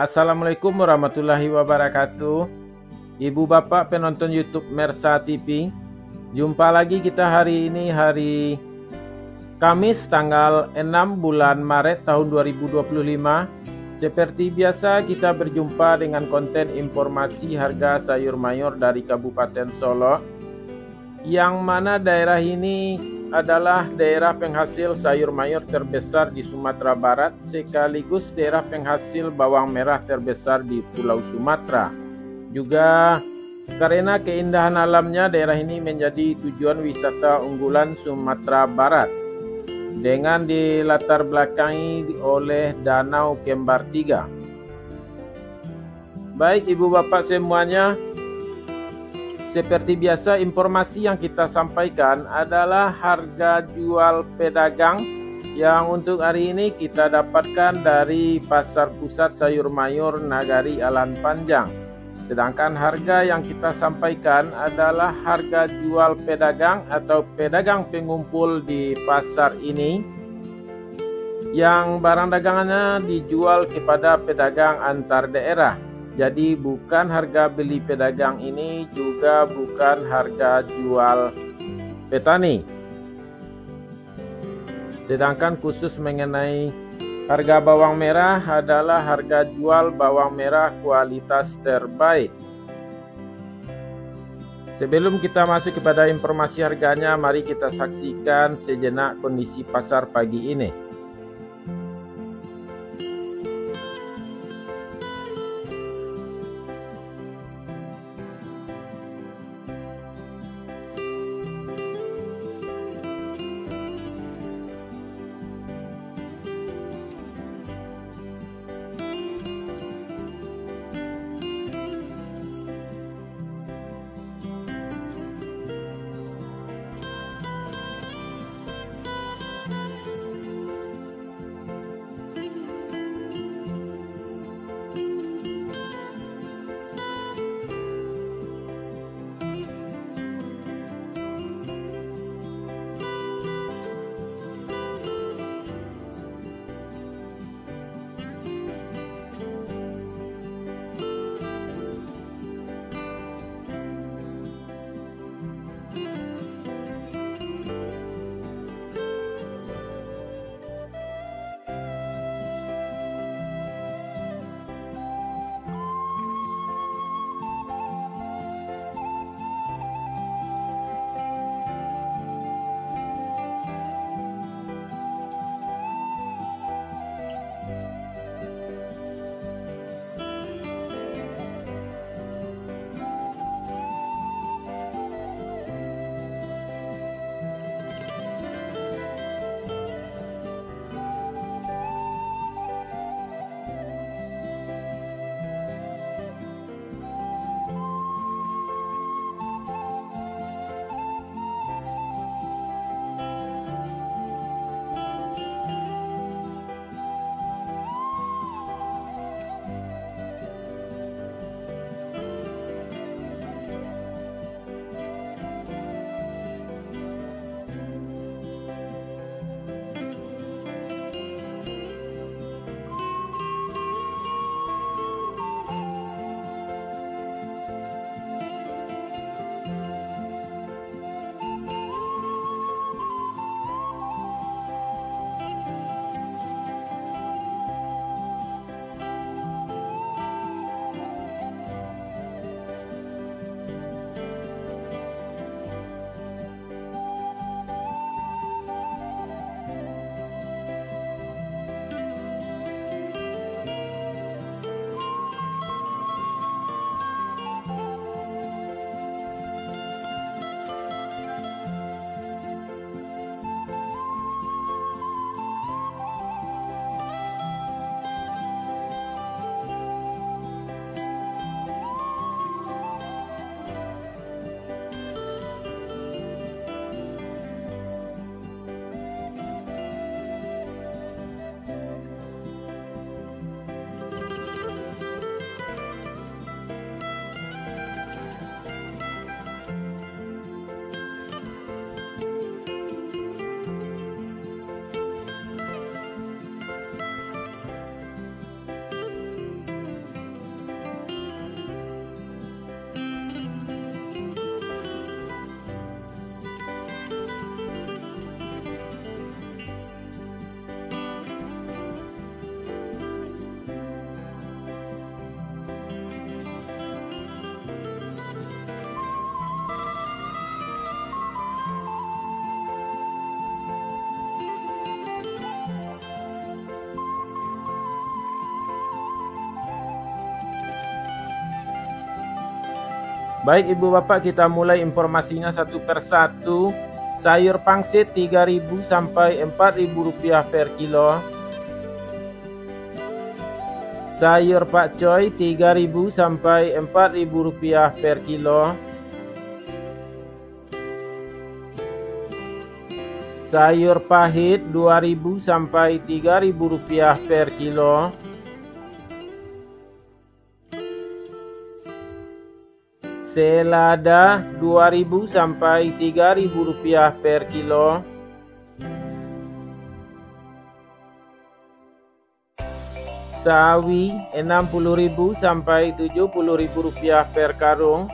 Assalamualaikum warahmatullahi wabarakatuh. Ibu bapak penonton YouTube Mersa TV. Jumpa lagi kita hari ini, hari Kamis tanggal 6 bulan Maret tahun 2025. Seperti biasa kita berjumpa dengan konten informasi harga sayur mayur dari Kabupaten Solo, yang mana daerah ini adalah daerah penghasil sayur mayur terbesar di Sumatera Barat, sekaligus daerah penghasil bawang merah terbesar di Pulau Sumatera. Juga karena keindahan alamnya, daerah ini menjadi tujuan wisata unggulan Sumatera Barat dengan dilatar belakangi oleh Danau Kembar 3. Baik ibu bapak semuanya, seperti biasa, informasi yang kita sampaikan adalah harga jual pedagang yang untuk hari ini kita dapatkan dari Pasar Pusat Sayur Mayur Nagari Alan Panjang. Sedangkan harga yang kita sampaikan adalah harga jual pedagang atau pedagang pengumpul di pasar ini, yang barang dagangannya dijual kepada pedagang antar daerah. Jadi bukan harga beli pedagang ini, juga bukan harga jual petani. Sedangkan khusus mengenai harga bawang merah adalah harga jual bawang merah kualitas terbaik. Sebelum kita masuk kepada informasi harganya, mari kita saksikan sejenak kondisi pasar pagi ini. Baik Ibu Bapak, kita mulai informasinya satu persatu. Sayur pangsit 3.000 sampai 4.000 rupiah per kilo. Sayur pakcoy 3.000 sampai 4.000 rupiah per kilo. Sayur pahit 2.000 sampai 3.000 rupiah per kilo. Selada 2.000 sampai 3.000 rupiah per kilo. Sawi 60.000 sampai 70.000 rupiah per karung.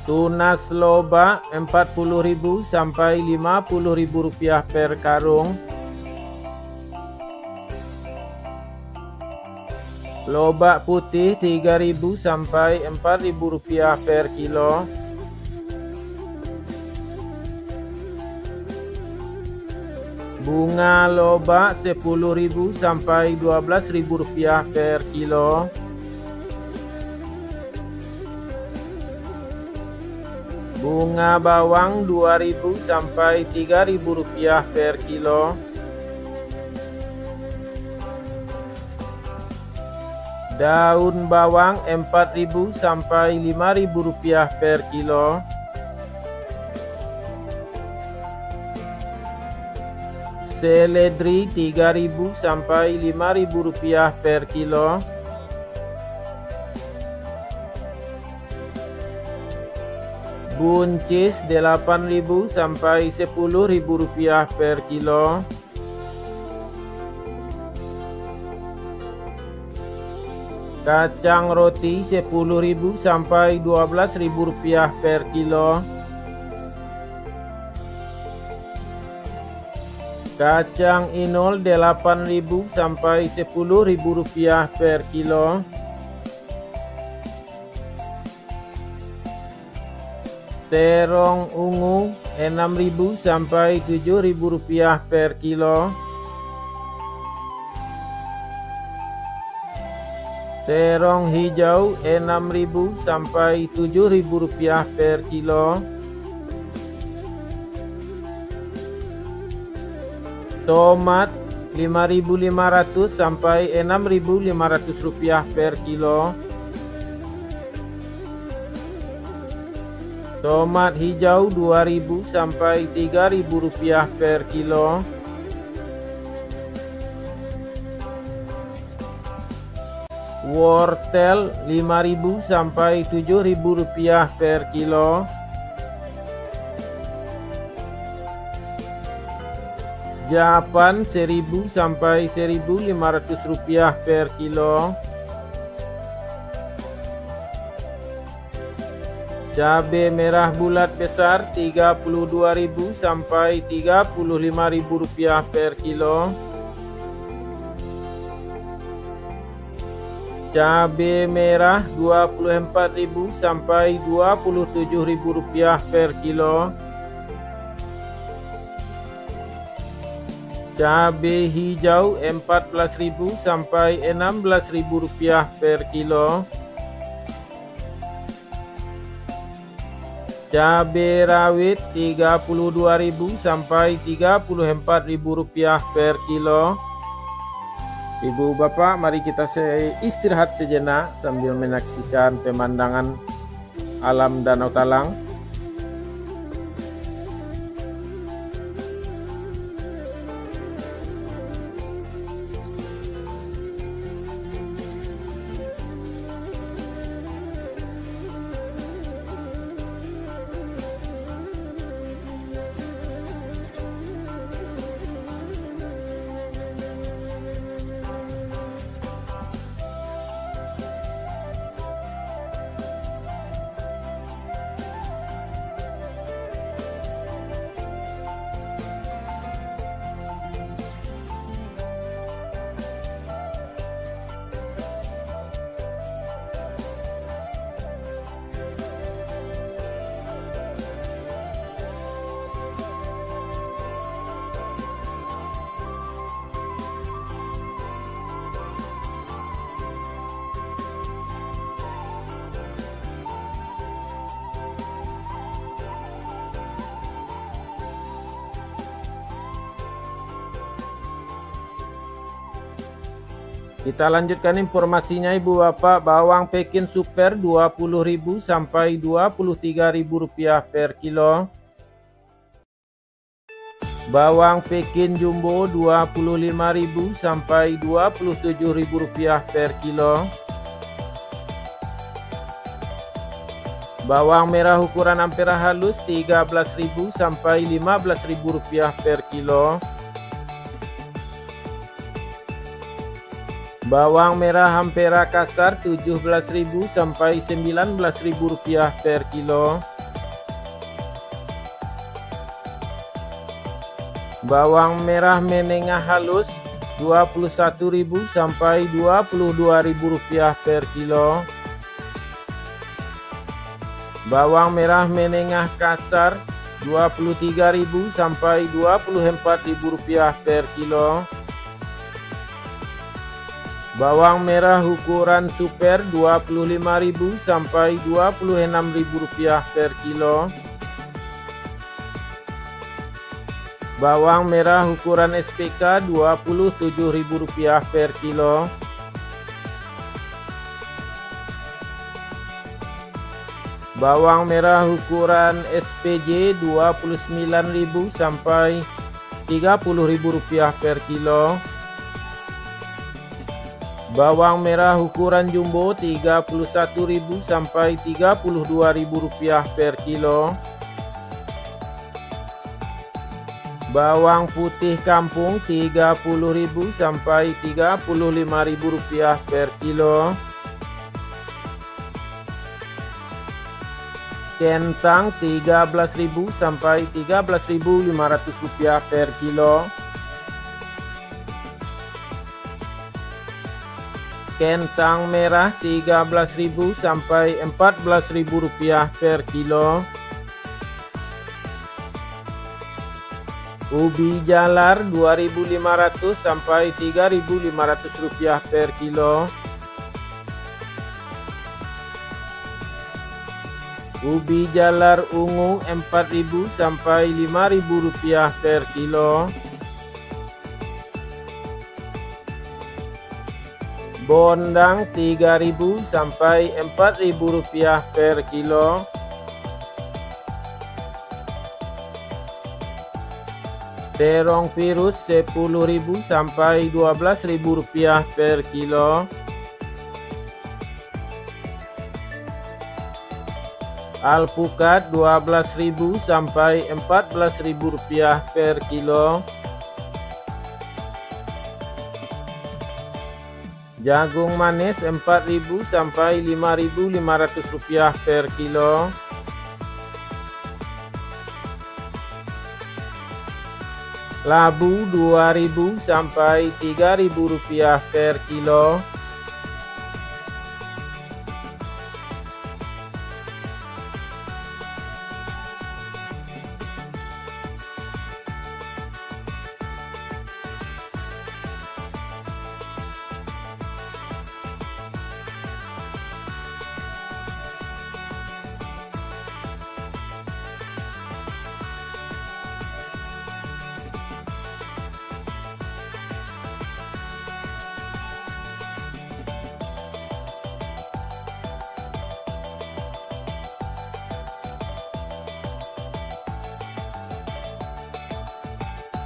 Tunas loba 40.000 sampai 50.000 rupiah per karung. Lobak putih 3.000 sampai 4.000 rupiah per kilo. Bunga lobak 10.000 sampai 12.000 rupiah per kilo. Bunga bawang 2.000 sampai 3.000 rupiah per kilo. Daun bawang 4.000 sampai 5.000 rupiah per kilo. Seledri 3.000 sampai 5.000 rupiah per kilo. Buncis 8.000 sampai 10.000 rupiah per kilo. Kacang roti 10.000 sampai 12.000 rupiah per kilo. Kacang inul 8.000 sampai 10.000 rupiah per kilo. Terong ungu 6.000 sampai 7.000 rupiah per kilo. Terong hijau 6.000 sampai 7.000 rupiah per kilo. Tomat 5.500 sampai 6.500 rupiah per kilo. Tomat hijau 2.000 sampai 3.000 rupiah per kilo. Wortel 5.000 sampai 7.000 rupiah per kilo. Japan 1.000 sampai 1.500 rupiah per kilo. Cabai merah bulat besar 32.000 sampai 35.000 rupiah per kilo. Cabai merah 24.000 sampai 27.000 rupiah per kilo. Cabai hijau 14.000 sampai 16.000 rupiah per kilo. Cabai rawit 32.000 sampai 34.000 rupiah per kilo. Ibu bapak, mari kita istirahat sejenak sambil menyaksikan pemandangan alam Danau Talang. Kita lanjutkan informasinya Ibu Bapak. Bawang Pekin Super Rp20.000 sampai Rp23.000 per kilo. Bawang Pekin Jumbo Rp25.000 sampai Rp27.000 per kilo. Bawang merah ukuran ampera halus Rp13.000 sampai Rp15.000 per kilo. Bawang merah ampera kasar Rp17.000 sampai Rp19.000 per kilo. Bawang merah menengah halus Rp21.000 sampai Rp22.000 per kilo. Bawang merah menengah kasar Rp23.000 sampai Rp24.000 per kilo. Bawang merah ukuran super Rp25.000 sampai Rp26.000 per kilo. Bawang merah ukuran SPK Rp27.000 per kilo. Bawang merah ukuran SPJ Rp29.000 sampai Rp30.000 per kilo. Bawang merah ukuran jumbo Rp31.000 sampai Rp32.000 per kilo. Bawang putih kampung Rp30.000 sampai Rp35.000 per kilo. Kentang Rp13.000 sampai Rp13.500 per kilo. Kentang merah Rp13.000 sampai Rp14.000 per kilo. Ubi jalar Rp2.500 sampai Rp3.500 per kilo. Ubi jalar ungu Rp4.000 sampai Rp5.000 per kilo. Bondang Rp3.000 sampai Rp4.000 per kilo. Terong virus Rp10.000 sampai Rp12.000 per kilo. Alpukat Rp12.000 sampai Rp14.000 per kilo. Jagung manis Rp4.000 sampai Rp5.500 per kilo. Labu Rp2.000 sampai Rp3.000 per kilo.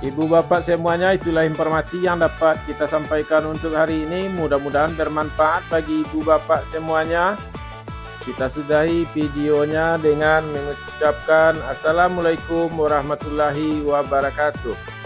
Ibu bapak semuanya, itulah informasi yang dapat kita sampaikan untuk hari ini. Mudah-mudahan bermanfaat bagi ibu bapak semuanya. Kita sudahi videonya dengan mengucapkan Assalamualaikum warahmatullahi wabarakatuh.